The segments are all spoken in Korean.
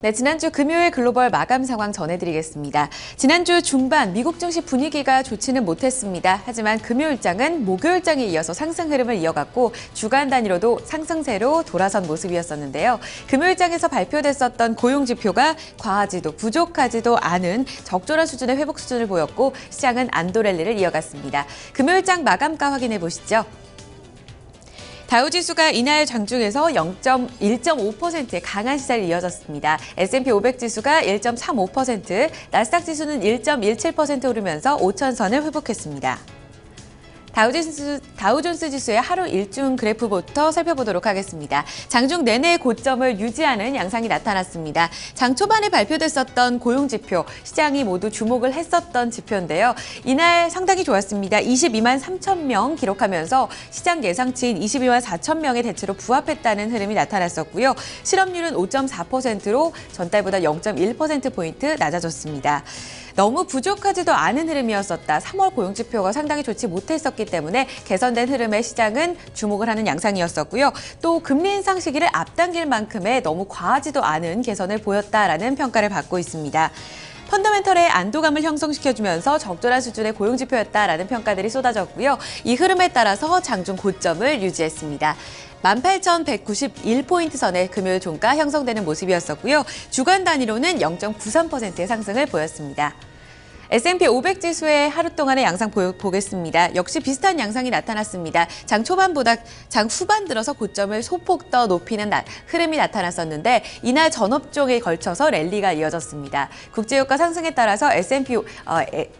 네, 지난주 금요일 글로벌 마감 상황 전해드리겠습니다. 지난주 중반 미국 증시 분위기가 좋지는 못했습니다. 하지만 금요일장은 목요일장에 이어서 상승 흐름을 이어갔고 주간 단위로도 상승세로 돌아선 모습이었었는데요. 금요일장에서 발표됐었던 고용지표가 과하지도 부족하지도 않은 적절한 수준의 회복 수준을 보였고 시장은 안도 랠리를 이어갔습니다. 금요일장 마감가 확인해 보시죠. 다우지수가 이날 장중에서 1.5%의 강한 시세를 이어졌습니다. S&P 500 지수가 1.35%, 나스닥 지수는 1.17% 오르면서 5,000선을 회복했습니다. 다우존스 지수의 하루 일중 그래프부터 살펴보도록 하겠습니다. 장중 내내 고점을 유지하는 양상이 나타났습니다. 장 초반에 발표됐었던 고용지표, 시장이 모두 주목을 했었던 지표인데요. 이날 상당히 좋았습니다. 22만 3천 명 기록하면서 시장 예상치인 22만 4천 명의 대체로 부합했다는 흐름이 나타났었고요. 실업률은 5.4%로 전달보다 0.1%포인트 낮아졌습니다. 너무 부족하지도 않은 흐름이었었다. 3월 고용지표가 상당히 좋지 못했었기 때문에 개선된 흐름의 시장은 주목을 하는 양상이었었고요. 또 금리 인상 시기를 앞당길 만큼의 너무 과하지도 않은 개선을 보였다라는 평가를 받고 있습니다. 펀더멘털의 안도감을 형성시켜주면서 적절한 수준의 고용지표였다라는 평가들이 쏟아졌고요. 이 흐름에 따라서 장중 고점을 유지했습니다. 18,191포인트 선의 금요일 종가 형성되는 모습이었었고요. 주간 단위로는 0.93%의 상승을 보였습니다. S&P 500 지수의 하루 동안의 양상 보겠습니다. 역시 비슷한 양상이 나타났습니다. 장 초반보다 장 후반 들어서 고점을 소폭 더 높이는 흐름이 나타났었는데 이날 전업종에 걸쳐서 랠리가 이어졌습니다. 국제유가 상승에 따라서 S&P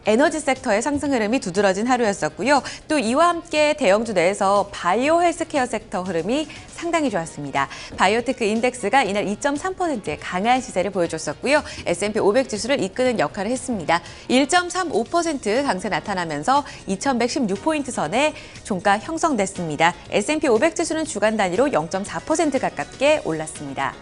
에너지 섹터의 상승 흐름이 두드러진 하루였었고요. 또 이와 함께 대형주 내에서 바이오 헬스케어 섹터 흐름이 상당히 좋았습니다. 바이오테크 인덱스가 이날 2.3%의 강한 시세를 보여줬었고요. S&P 500 지수를 이끄는 역할을 했습니다. 1.35% 강세 나타나면서 2,116포인트 선에 종가 형성됐습니다. S&P 500 지수는 주간 단위로 0.4% 가깝게 올랐습니다.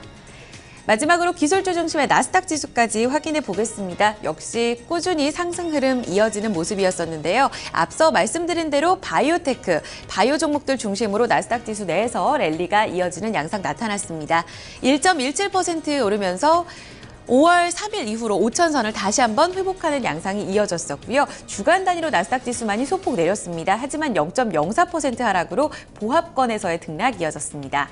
마지막으로 기술주 중심의 나스닥 지수까지 확인해 보겠습니다. 역시 꾸준히 상승 흐름 이어지는 모습이었었는데요. 앞서 말씀드린 대로 바이오테크, 바이오 종목들 중심으로 나스닥 지수 내에서 랠리가 이어지는 양상 나타났습니다. 1.17% 오르면서 5월 3일 이후로 5,000선을 다시 한번 회복하는 양상이 이어졌었고요. 주간 단위로 나스닥 지수만이 소폭 내렸습니다. 하지만 0.04% 하락으로 보합권에서의 등락 이어졌습니다.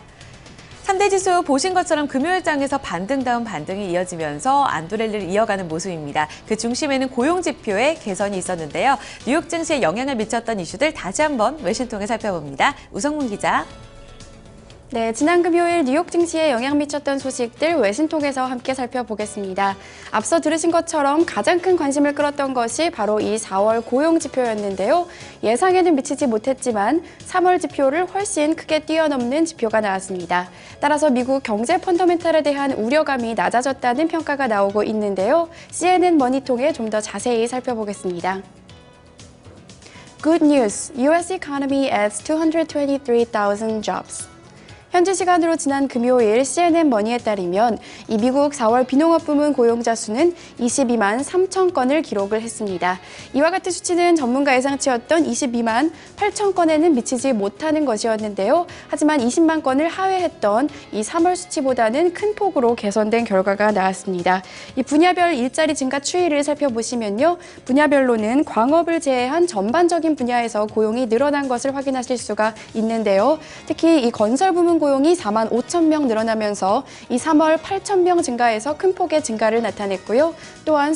3대 지수 보신 것처럼 금요일장에서 반등 다음 반등이 이어지면서 안도 랠리를 이어가는 모습입니다. 그 중심에는 고용지표의 개선이 있었는데요. 뉴욕 증시에 영향을 미쳤던 이슈들 다시 한번 외신 통해 살펴봅니다. 우성문 기자. 네, 지난 금요일 뉴욕 증시에 영향 미쳤던 소식들 외신 통해서 함께 살펴보겠습니다. 앞서 들으신 것처럼 가장 큰 관심을 끌었던 것이 바로 이 4월 고용 지표였는데요. 예상에는 미치지 못했지만 3월 지표를 훨씬 크게 뛰어넘는 지표가 나왔습니다. 따라서 미국 경제 펀더멘털에 대한 우려감이 낮아졌다는 평가가 나오고 있는데요. CNN 머니 통해 좀 더 자세히 살펴보겠습니다. Good news, U.S. economy adds 223,000 jobs. 현지 시간으로 지난 금요일 CNN 머니에 따르면 이 미국 4월 비농업 부문 고용자 수는 22만 3천 건을 기록을 했습니다. 이와 같은 수치는 전문가 예상치였던 22만 8천 건에는 미치지 못하는 것이었는데요. 하지만 20만 건을 하회했던 이 3월 수치보다는 큰 폭으로 개선된 결과가 나왔습니다. 이 분야별 일자리 증가 추이를 살펴보시면요. 분야별로는 광업을 제외한 전반적인 분야에서 고용이 늘어난 것을 확인하실 수가 있는데요. 특히 이 건설 부문 고용이 4만 5천 명 늘어나면서 이 3월 8천 명 증가해서 큰 폭의 증가를 나타냈고요. 또한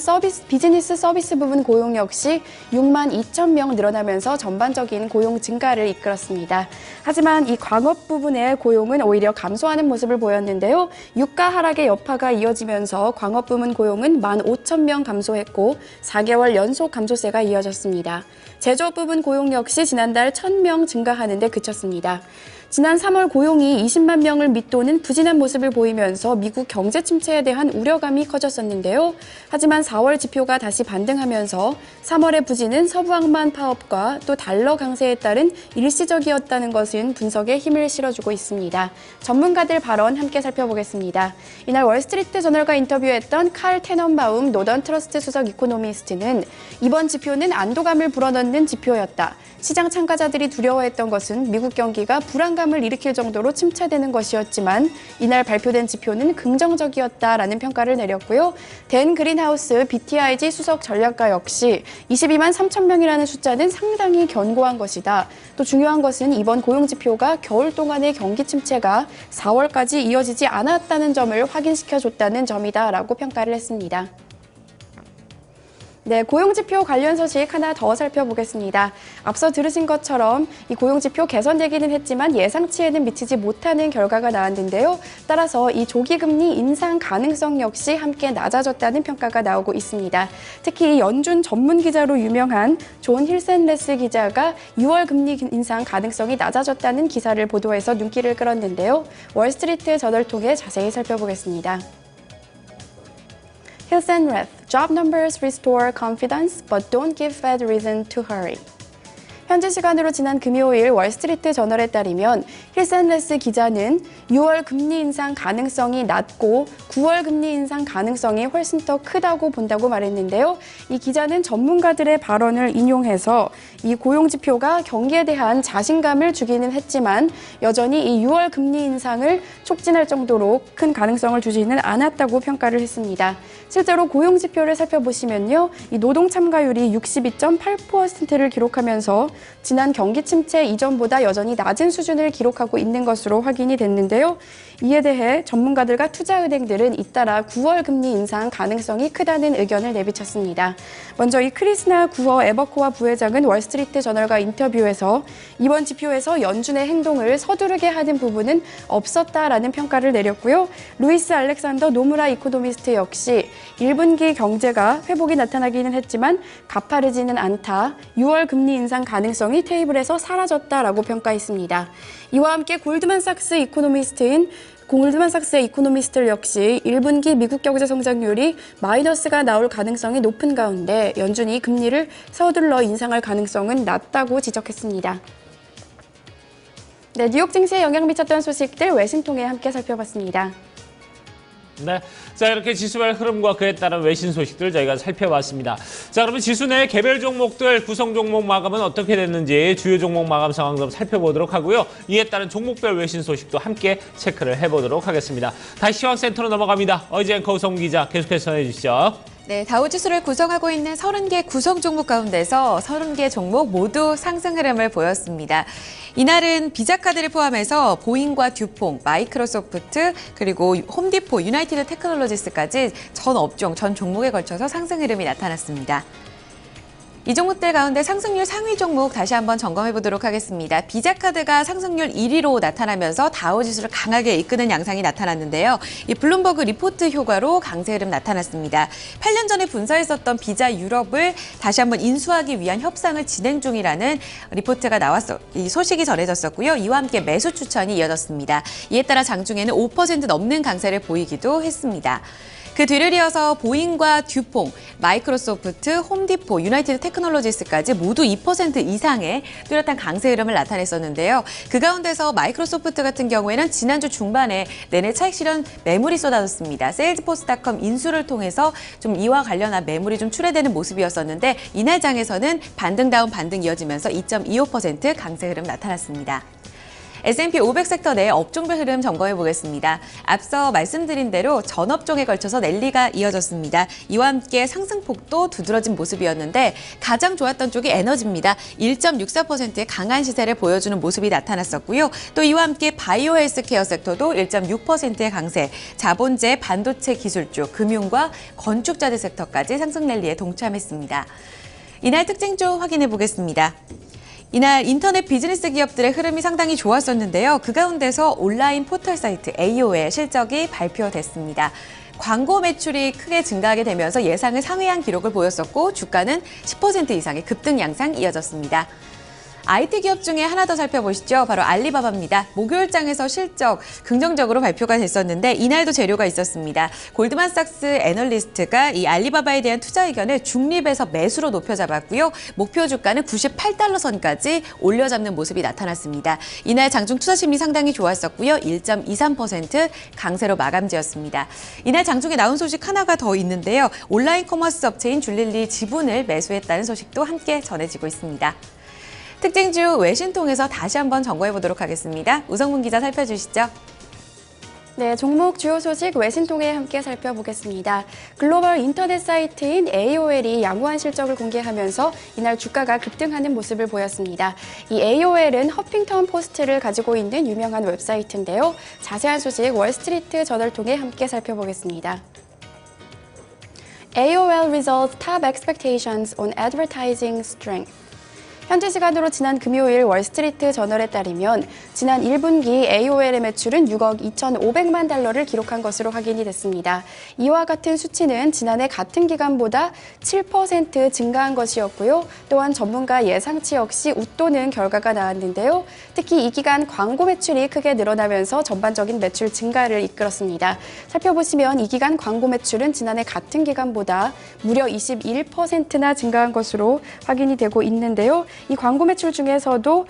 비즈니스 서비스 부분 고용 역시 6만 2천 명 늘어나면서 전반적인 고용 증가를 이끌었습니다. 하지만 이 광업 부분의 고용은 오히려 감소하는 모습을 보였는데요. 유가 하락의 여파가 이어지면서 광업 부문 고용은 1만 5천 명 감소했고 4개월 연속 감소세가 이어졌습니다. 제조업 부분 고용 역시 지난달 1,000명 증가하는 데 그쳤습니다. 지난 3월 고용이 20만 명을 밑도는 부진한 모습을 보이면서 미국 경제 침체에 대한 우려감이 커졌었는데요. 하지만 4월 지표가 다시 반등하면서 3월의 부진은 서부항만 파업과 또 달러 강세에 따른 일시적이었다는 것은 분석에 힘을 실어주고 있습니다. 전문가들 발언 함께 살펴보겠습니다. 이날 월스트리트 저널과 인터뷰했던 칼 테넌바움 노던 트러스트 수석 이코노미스트는 이번 지표는 안도감을 불어넣는 지표였다. 시장 참가자들이 두려워했던 것은 미국 경기가 불안 불안감을 일으킬 정도로 침체되는 것이었지만 이날 발표된 지표는 긍정적이었다라는 평가를 내렸고요. 댄 그린하우스 BTIG 수석 전략가 역시 22만 3천 명이라는 숫자는 상당히 견고한 것이다. 또 중요한 것은 이번 고용 지표가 겨울 동안의 경기 침체가 4월까지 이어지지 않았다는 점을 확인시켜줬다는 점이다라고 평가를 했습니다. 네, 고용지표 관련 소식 하나 더 살펴보겠습니다. 앞서 들으신 것처럼 이 고용지표 개선되기는 했지만 예상치에는 미치지 못하는 결과가 나왔는데요. 따라서 이 조기금리 인상 가능성 역시 함께 낮아졌다는 평가가 나오고 있습니다. 특히 연준 전문 기자로 유명한 존 힐센레스 기자가 6월 금리 인상 가능성이 낮아졌다는 기사를 보도해서 눈길을 끌었는데요. 월스트리트 저널 통해 자세히 살펴보겠습니다. 힐센레스, job numbers restore confidence, but don't give Fed reason to hurry. 현지 시간으로 지난 금요일 월스트리트 저널에 따르면 힐센레스 기자는 6월 금리 인상 가능성이 낮고 9월 금리 인상 가능성이 훨씬 더 크다고 본다고 말했는데요. 이 기자는 전문가들의 발언을 인용해서 이 고용 지표가 경기에 대한 자신감을 주기는 했지만 여전히 이 6월 금리 인상을 촉진할 정도로 큰 가능성을 주지는 않았다고 평가를 했습니다. 실제로 고용 지표를 살펴보시면요. 이 노동 참가율이 62.8%를 기록하면서 지난 경기 침체 이전보다 여전히 낮은 수준을 기록하고 있는 것으로 확인이 됐는데요. 이에 대해 전문가들과 투자은행들은 잇따라 9월 금리 인상 가능성이 크다는 의견을 내비쳤습니다. 먼저 이 크리스나 구어 에버코아 부회장은 월스트리트 저널과 인터뷰에서 이번 지표에서 연준의 행동을 서두르게 하는 부분은 없었다라는 평가를 내렸고요. 루이스 알렉산더 노무라 이코노미스트 역시 1분기 경제가 회복이 나타나기는 했지만 가파르지는 않다. 6월 금리 인상 가능성이 테이블에서 사라졌다라고 평가했습니다. 이와 함께 골드만삭스의 이코노미스트 역시 1분기 미국 경제 성장률이 마이너스가 나올 가능성이 높은 가운데 연준이 금리를 서둘러 인상할 가능성은 낮다고 지적했습니다. 네, 뉴욕 증시에 영향 미쳤던 소식들 외신 통해 함께 살펴봤습니다. 네, 자 이렇게 지수별 흐름과 그에 따른 외신 소식들 저희가 살펴봤습니다. 자 그러면 지수 내 개별 종목들 구성 종목 마감은 어떻게 됐는지 주요 종목 마감 상황 좀 살펴보도록 하고요. 이에 따른 종목별 외신 소식도 함께 체크를 해보도록 하겠습니다. 다시 시황센터로 넘어갑니다. 어이지 앵커 송 기자 계속해서 전해주시죠. 네, 다우지수를 구성하고 있는 30개 구성 종목 가운데서 30개 종목 모두 상승 흐름을 보였습니다. 이날은 비자카드를 포함해서 보잉과 듀퐁, 마이크로소프트, 그리고 홈디포, 유나이티드 테크놀로지스까지 전 업종, 전 종목에 걸쳐서 상승 흐름이 나타났습니다. 이 종목들 가운데 상승률 상위 종목 다시 한번 점검해 보도록 하겠습니다. 비자카드가 상승률 1위로 나타나면서 다우지수를 강하게 이끄는 양상이 나타났는데요. 이 블룸버그 리포트 효과로 강세 흐름 나타났습니다. 8년 전에 분사했었던 비자 유럽을 다시 한번 인수하기 위한 협상을 진행 중이라는 리포트가 이 소식이 전해졌었고요. 이와 함께 매수 추천이 이어졌습니다. 이에 따라 장중에는 5% 넘는 강세를 보이기도 했습니다. 그 뒤를 이어서 보잉과 듀퐁, 마이크로소프트, 홈디포, 유나이티드 테크놀로지스까지 모두 2% 이상의 뚜렷한 강세 흐름을 나타냈었는데요. 그 가운데서 마이크로소프트 같은 경우에는 지난주 중반에 내내 차익 실현 매물이 쏟아졌습니다. 세일즈포스닷컴 인수를 통해서 좀 이와 관련한 매물이 좀 출회되는 모습이었었는데 이날 장에서는 반등 다운 반등 이어지면서 2.25% 강세 흐름 나타났습니다. S&P 500 섹터 내 업종별 흐름 점검해 보겠습니다. 앞서 말씀드린 대로 전 업종에 걸쳐서 랠리가 이어졌습니다. 이와 함께 상승폭도 두드러진 모습이었는데 가장 좋았던 쪽이 에너지입니다. 1.64%의 강한 시세를 보여주는 모습이 나타났었고요. 또 이와 함께 바이오 헬스케어 섹터도 1.6%의 강세, 자본재, 반도체 기술주, 금융과 건축자재 섹터까지 상승 랠리에 동참했습니다. 이날 특징주 확인해 보겠습니다. 이날 인터넷 비즈니스 기업들의 흐름이 상당히 좋았었는데요. 그 가운데서 온라인 포털 사이트 AO의 실적이 발표됐습니다. 광고 매출이 크게 증가하게 되면서 예상을 상회한 기록을 보였었고 주가는 10% 이상의 급등 양상 이어졌습니다. IT 기업 중에 하나 더 살펴보시죠. 바로 알리바바입니다. 목요일장에서 실적 긍정적으로 발표가 됐었는데 이날도 재료가 있었습니다. 골드만삭스 애널리스트가 이 알리바바에 대한 투자 의견을 중립에서 매수로 높여 잡았고요. 목표 주가는 98달러 선까지 올려잡는 모습이 나타났습니다. 이날 장중 투자 심리 상당히 좋았었고요. 1.23% 강세로 마감지었습니다. 이날 장중에 나온 소식 하나가 더 있는데요. 온라인 커머스 업체인 줄릴리 지분을 매수했다는 소식도 함께 전해지고 있습니다. 특징주 외신 통해서 다시 한번 점검해 보도록 하겠습니다. 우성문 기자 살펴주시죠. 네, 종목 주요 소식 외신 통해 함께 살펴보겠습니다. 글로벌 인터넷 사이트인 AOL이 양호한 실적을 공개하면서 이날 주가가 급등하는 모습을 보였습니다. 이 AOL은 허핑턴 포스트를 가지고 있는 유명한 웹사이트인데요. 자세한 소식 월스트리트 저널 통해 함께 살펴보겠습니다. AOL results top expectations on advertising strength. 현지 시간으로 지난 금요일 월스트리트 저널에 따르면 지난 1분기 AOL의 매출은 6억 2,500만 달러를 기록한 것으로 확인이 됐습니다. 이와 같은 수치는 지난해 같은 기간보다 7% 증가한 것이었고요. 또한 전문가 예상치 역시 웃도는 결과가 나왔는데요. 특히 이 기간 광고 매출이 크게 늘어나면서 전반적인 매출 증가를 이끌었습니다. 살펴보시면 이 기간 광고 매출은 지난해 같은 기간보다 무려 21%나 증가한 것으로 확인이 되고 있는데요. 이 광고 매출 중에서도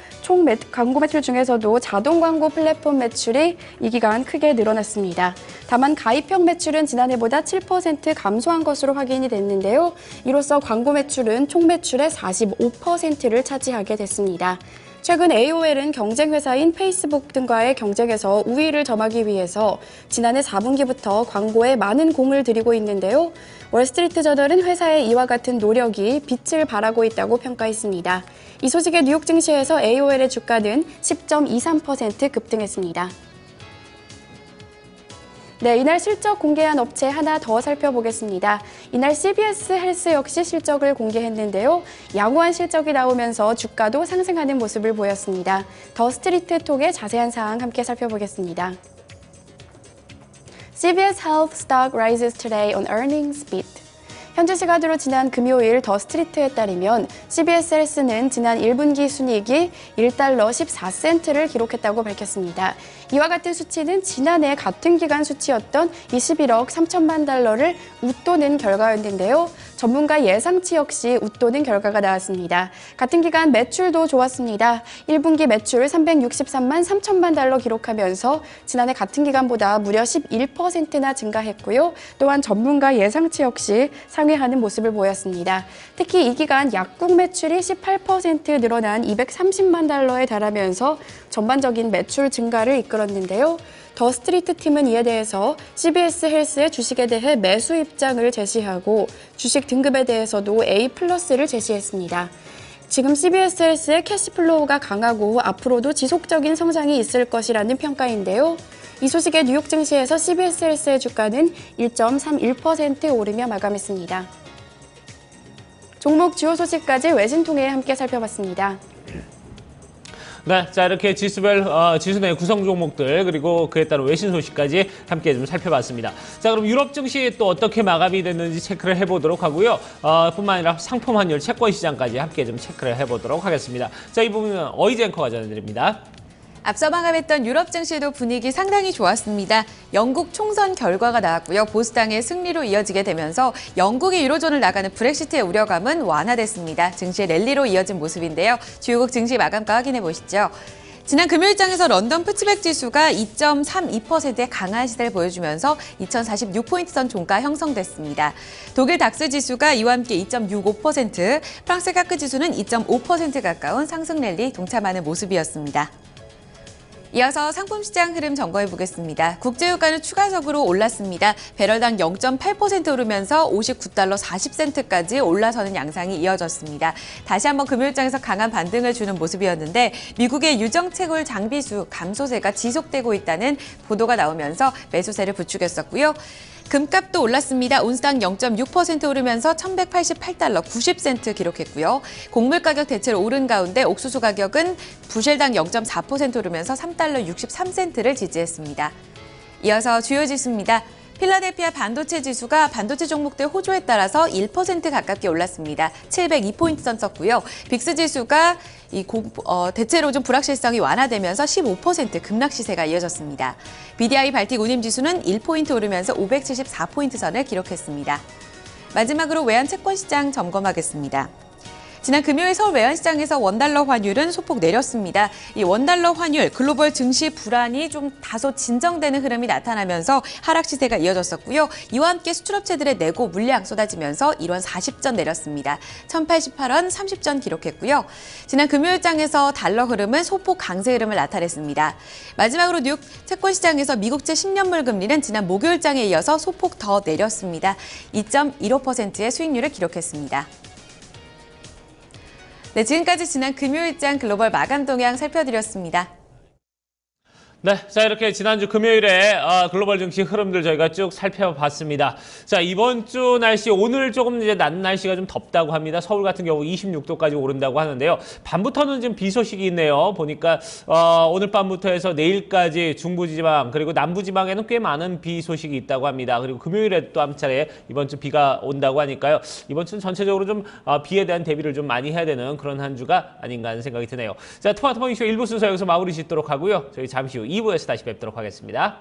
광고 매출 중에서도 자동 광고 플랫폼 매출이 이 기간 크게 늘어났습니다. 다만 가입형 매출은 지난해보다 7% 감소한 것으로 확인이 됐는데요. 이로써 광고 매출은 총 매출의 45%를 차지하게 됐습니다. 최근 AOL은 경쟁 회사인 페이스북 등과의 경쟁에서 우위를 점하기 위해서 지난해 4분기부터 광고에 많은 공을 들이고 있는데요. 월스트리트 저널은 회사의 이와 같은 노력이 빛을 발하고 있다고 평가했습니다. 이 소식에 뉴욕 증시에서 AOL의 주가는 10.23% 급등했습니다. 네, 이날 실적 공개한 업체 하나 더 살펴보겠습니다. 이날 CBS 헬스 역시 실적을 공개했는데요. 양호한 실적이 나오면서 주가도 상승하는 모습을 보였습니다. 더 스트리트 톡의 자세한 사항 함께 살펴보겠습니다. CBS Health stock rises today on earnings beat. 현지 시간으로 지난 금요일 더 스트리트에 따르면 CBS 헬스는 지난 1분기 순이익이 1달러 14센트를 기록했다고 밝혔습니다. 이와 같은 수치는 지난해 같은 기간 수치였던 21억 3천만 달러를 웃도는 결과였는데요. 전문가 예상치 역시 웃도는 결과가 나왔습니다. 같은 기간 매출도 좋았습니다. 1분기 매출 363만 3천만 달러 기록하면서 지난해 같은 기간보다 무려 11%나 증가했고요. 또한 전문가 예상치 역시 상회하는 모습을 보였습니다. 특히 이 기간 약국 매출이 18% 늘어난 230만 달러에 달하면서 전반적인 매출 증가를 이끌었는데요. 더 스트리트 팀은 이에 대해서 CBS 헬스의 주식에 대해 매수 입장을 제시하고 주식 등급에 대해서도 A+를 제시했습니다. 지금 CBS 헬스의 캐시플로우가 강하고 앞으로도 지속적인 성장이 있을 것이라는 평가인데요. 이 소식에 뉴욕 증시에서 CBS 헬스의 주가는 1.31% 오르며 마감했습니다. 종목 주요 소식까지 외신 통해 함께 살펴봤습니다. 네, 자 이렇게 지수 내 구성 종목들 그리고 그에 따른 외신 소식까지 함께 좀 살펴봤습니다. 자 그럼 유럽 증시 또 어떻게 마감이 됐는지 체크를 해보도록 하고요. 뿐만 아니라 상품 환율, 채권 시장까지 함께 좀 체크를 해보도록 하겠습니다. 자 이 부분은 어이즈 앵커가 전해드립니다. 앞서 마감했던 유럽 증시도 분위기 상당히 좋았습니다. 영국 총선 결과가 나왔고요. 보수당의 승리로 이어지게 되면서 영국이 유로존을 나가는 브렉시트의 우려감은 완화됐습니다. 증시의 랠리로 이어진 모습인데요. 주요국 증시 마감가 확인해 보시죠. 지난 금요일장에서 런던 푸츠백 지수가 2.32%의 강한 시세를 보여주면서 2046포인트 선 종가 형성됐습니다. 독일 닥스 지수가 이와 함께 2.65%, 프랑스 카크 지수는 2.5% 가까운 상승 랠리 동참하는 모습이었습니다. 이어서 상품 시장 흐름 점검해 보겠습니다. 국제유가는 추가적으로 올랐습니다. 배럴당 0.8% 오르면서 59달러 40센트까지 올라서는 양상이 이어졌습니다. 다시 한번 금요일장에서 강한 반등을 주는 모습이었는데 미국의 유정채굴 장비수 감소세가 지속되고 있다는 보도가 나오면서 매수세를 부추겼었고요. 금값도 올랐습니다. 온스당 0.6% 오르면서 1,188달러 90센트 기록했고요. 곡물 가격 대체로 오른 가운데 옥수수 가격은 부실당 0.4% 오르면서 3달러 63센트를 지지했습니다. 이어서 주요 지수입니다. 필라델피아 반도체 지수가 반도체 종목들 호조에 따라서 1% 가깝게 올랐습니다. 702포인트 선 썼고요. 빅스 지수가 대체로 좀 불확실성이 완화되면서 15% 급락 시세가 이어졌습니다. BDI 발틱 운임 지수는 1포인트 오르면서 574포인트 선을 기록했습니다. 마지막으로 외환 채권 시장 점검하겠습니다. 지난 금요일 서울 외환시장에서 원달러 환율은 소폭 내렸습니다. 이 원달러 환율 글로벌 증시 불안이 좀 다소 진정되는 흐름이 나타나면서 하락 시세가 이어졌었고요. 이와 함께 수출업체들의 내고 물량 쏟아지면서 1원 40전 내렸습니다. 1,088원 30전 기록했고요. 지난 금요일장에서 달러 흐름은 소폭 강세 흐름을 나타냈습니다. 마지막으로 뉴욕 채권시장에서 미국채 10년물 금리는 지난 목요일장에 이어서 소폭 더 내렸습니다. 2.15%의 수익률을 기록했습니다. 네, 지금까지 지난 금요일장 글로벌 마감 동향 살펴드렸습니다. 네, 자 이렇게 지난주 금요일에 글로벌 증시 흐름들 저희가 쭉 살펴봤습니다. 자, 이번 주 날씨 오늘 조금 이제 낮 날씨가 좀 덥다고 합니다. 서울 같은 경우 26도까지 오른다고 하는데요. 밤부터는 지금 비 소식이 있네요. 보니까 오늘 밤부터 해서 내일까지 중부지방 그리고 남부지방에는 꽤 많은 비 소식이 있다고 합니다. 그리고 금요일에 또 한 차례 이번 주 비가 온다고 하니까요. 이번 주는 전체적으로 좀 비에 대한 대비를 좀 많이 해야 되는 그런 한 주가 아닌가 하는 생각이 드네요. 자, 토마토 모닝쇼 1부 순서 여기서 마무리 짓도록 하고요. 저희 잠시 후 2부에서 다시 뵙도록 하겠습니다.